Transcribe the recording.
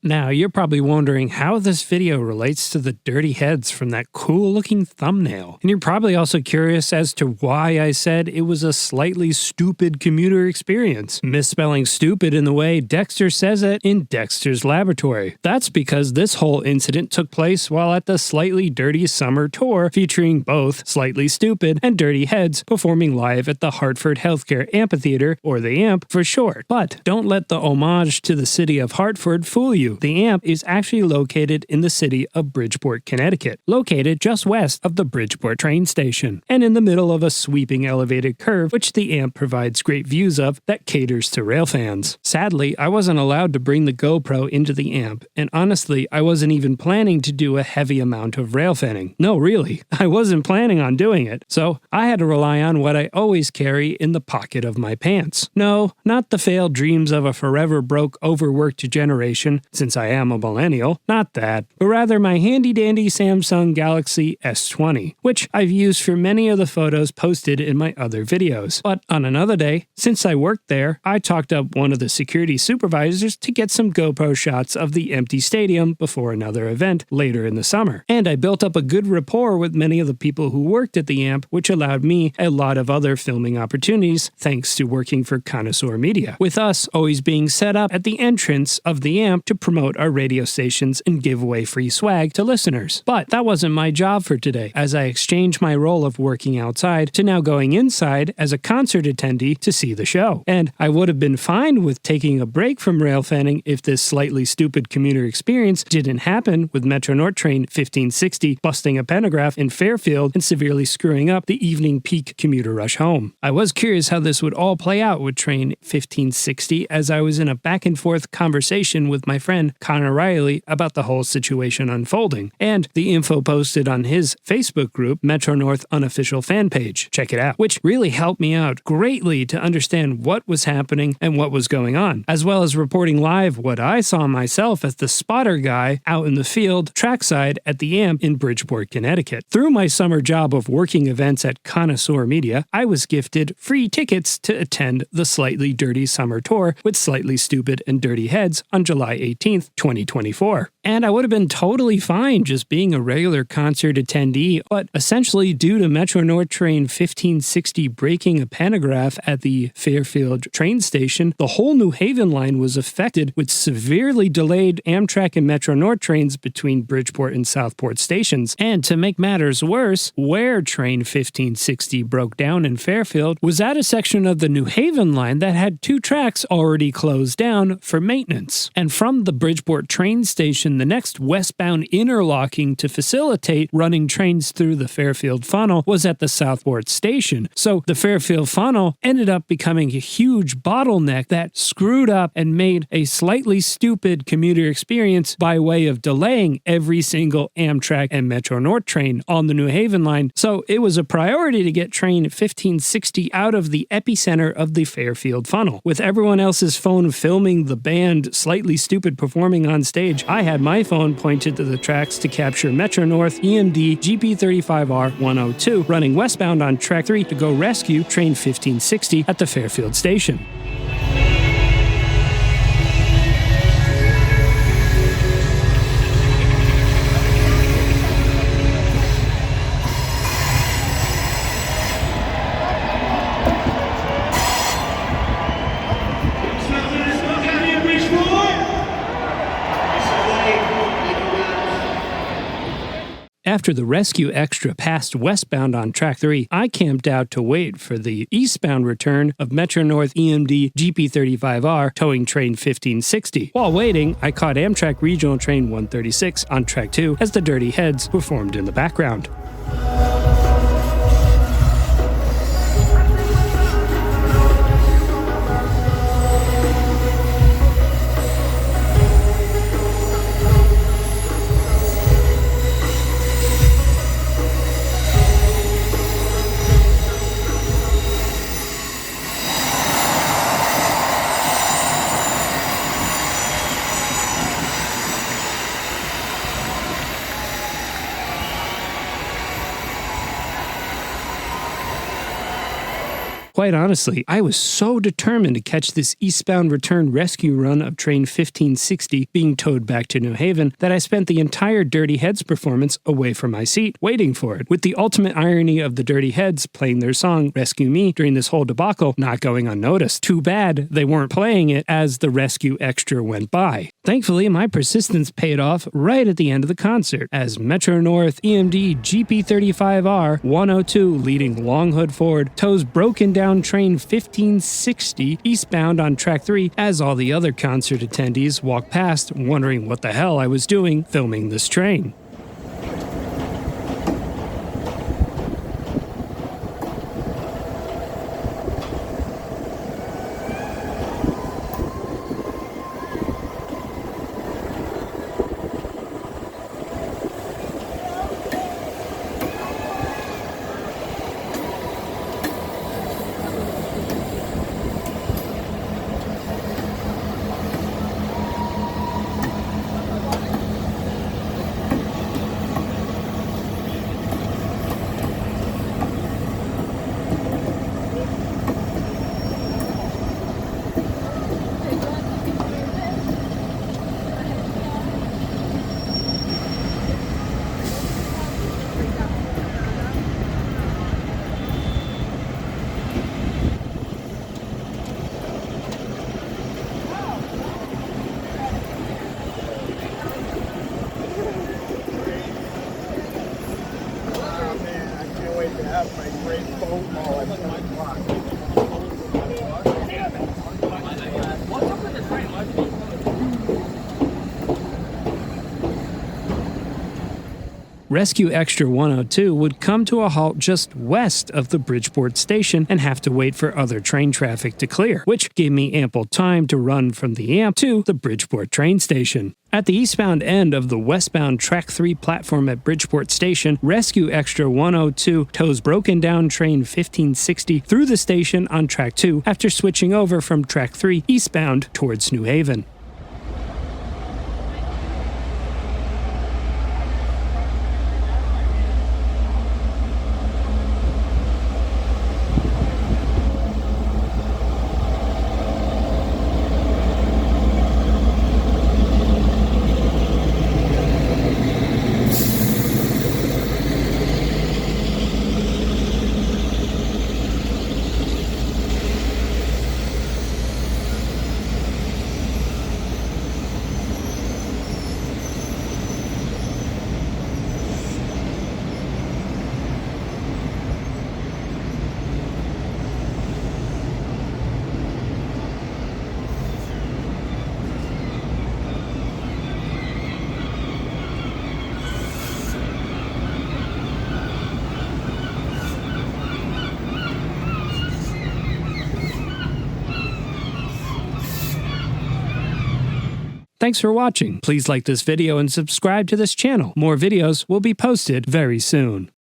Now, you're probably wondering how this video relates to the dirty heads from that cool-looking thumbnail. And you're probably also curious as to why I said it was a slightly stupid commuter experience, misspelling stupid in the way Dexter says it in Dexter's Laboratory. That's because this whole incident took place while at the Slightly Dirty Summer Tour, featuring both Slightly Stoopid and Dirty Heads performing live at the Hartford Healthcare Amphitheater, or the AMP for short. But don't let the homage to the city of Hartford fool you. The AMP is actually located in the city of Bridgeport, Connecticut, located just west of the Bridgeport train station, and in the middle of a sweeping elevated curve which the AMP provides great views of that caters to rail fans. Sadly, I wasn't allowed to bring the GoPro into the AMP, and honestly, I wasn't even planning to do a heavy amount of rail fanning. No, really, I wasn't planning on doing it, so I had to rely on what I always carry in the pocket of my pants. No, not the failed dreams of a forever broke, overworked generation, since I am a millennial, not that, but rather my handy-dandy Samsung Galaxy S20, which I've used for many of the photos posted in my other videos. But on another day, since I worked there, I talked up one of the security supervisors to get some GoPro shots of the empty stadium before another event later in the summer. And I built up a good rapport with many of the people who worked at the AMP, which allowed me a lot of other filming opportunities thanks to working for Connoisseur Media, with us always being set up at the entrance of the AMP to promote our radio stations and give away free swag to listeners. But that wasn't my job for today, as I exchanged my role of working outside to now going inside as a concert attendee to see the show. And I would have been fine with taking a break from rail fanning if this slightly stupid commuter experience didn't happen, with Metro-North train 1560 busting a pantograph in Fairfield and severely screwing up the evening peak commuter rush home. I was curious how this would all play out with train 1560, as I was in a back and forth conversation with my friend Connor Riley about the whole situation unfolding, and the info posted on his Facebook group, Metro-North Unofficial Fan Page. Check it out, which really helped me out greatly to understand what was happening and what was going on, as well as reporting live what I saw myself as the spotter guy out in the field, trackside at the AMP in Bridgeport, Connecticut. Through my summer job of working events at Connoisseur Media, I was gifted free tickets to attend the Slightly Dirty Summer Tour with Slightly Stoopid and Dirty Heads on July 18th, 2024. And I would have been totally fine just being a regular concert attendee, but essentially due to Metro-North train 1560 breaking a pantograph at the Fairfield train station, the whole New Haven line was affected, with severely delayed Amtrak and Metro-North trains between Bridgeport and Southport stations. And to make matters worse, where train 1560 broke down in Fairfield was at a section of the New Haven line that had two tracks already closed down for maintenance. And from the Bridgeport train station, the next westbound interlocking to facilitate running trains through the Fairfield funnel was at the Southport station. So the Fairfield funnel ended up becoming a huge bottleneck that screwed up and made a slightly stupid commuter experience by way of delaying every single Amtrak and Metro-North train on the New Haven line. So it was a priority to get train 1560 out of the epicenter of the Fairfield funnel. With everyone else's phone filming the band Slightly Stoopid performing on stage, I had my phone pointed to the tracks to capture Metro-North EMD GP35R 102 running westbound on track 3 to go rescue train 1560 at the Fairfield station. After the rescue extra passed westbound on track 3, I camped out to wait for the eastbound return of Metro-North EMD GP35R towing train 1560. While waiting, I caught Amtrak Regional train 136 on track 2 as the Dirty Heads performed in the background. Quite honestly, I was so determined to catch this eastbound return rescue run of train 1560 being towed back to New Haven that I spent the entire Dirty Heads performance away from my seat, waiting for it, with the ultimate irony of the Dirty Heads playing their song Rescue Me during this whole debacle not going unnoticed. Too bad they weren't playing it as the rescue extra went by. Thankfully, my persistence paid off right at the end of the concert, as Metro-North EMD GP35R 102 leading Longhood Ford tows broken down train 1560 eastbound on track 3 as all the other concert attendees walk past wondering what the hell I was doing filming this train. Rescue Extra 102 would come to a halt just west of the Bridgeport station and have to wait for other train traffic to clear, which gave me ample time to run from the Amp to the Bridgeport train station. At the eastbound end of the westbound Track 3 platform at Bridgeport Station, Rescue Extra 102 tows broken down train 1560 through the station on Track 2 after switching over from Track 3 eastbound towards New Haven. Thanks for watching. Please like this video and subscribe to this channel. More videos will be posted very soon.